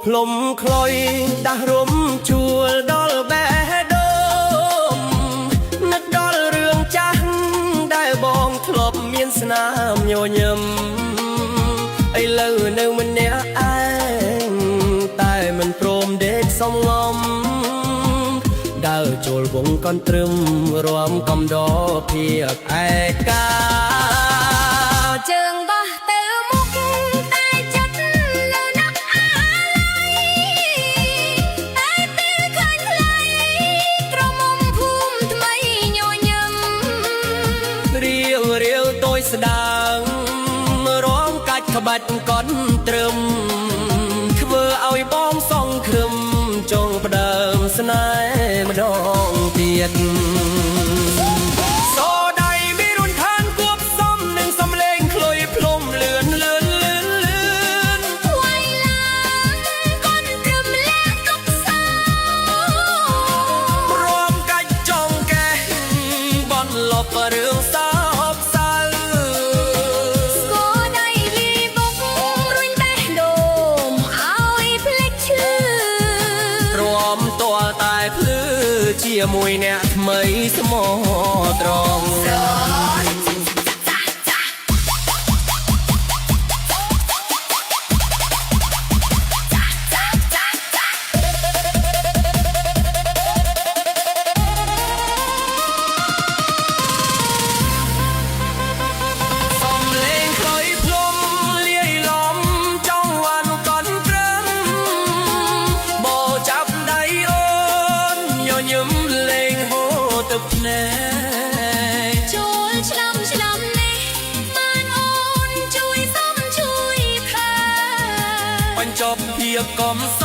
พลมคลอยดักรมជួលដល់បេះដូងនឹកដល់រឿងចាស់ដែលបងធ្លាប់មានស្នាមញញឹមឥឡូវនៅម្នាក់ឯងតែមិនព្រមដេកសំងំដើរចូលវងកនត្រឹមរំកំដរភាពឯកាជើងបោះទៅមុខតែចិត្តនៅណាក់អាឡ័យតែពេលឃើញថ្លៃក្រមុំភូមិថ្មីញញឹមរាវតូចស្ដាងរងកាច់ក្បាច់កនត្រឹមធ្វើឲ្យបងសងគ្រឹមចង់ផ្ដើមស្នេហ៍ម្ដងទៀតសូដៃមានរុនខានគួបសំនឹងសំលេងខ្លុយភ្លុំលឿនថ្វាយឡើងកូនត្រឹមលាក់ទុកសោរំកាច់ចង់កេះបនលបរឿងសោកសៅស្គរដៃលីបុករុញបេះដូងឲ្យភ្លេចឈឺរំតលតែភ្លឺជាមួយអ្នកថ្មីស្មោះត្រង់ចូលឆ្នាំនេះបានអូនជួយសុំជួយខែបញ្ចប់ភាពកំស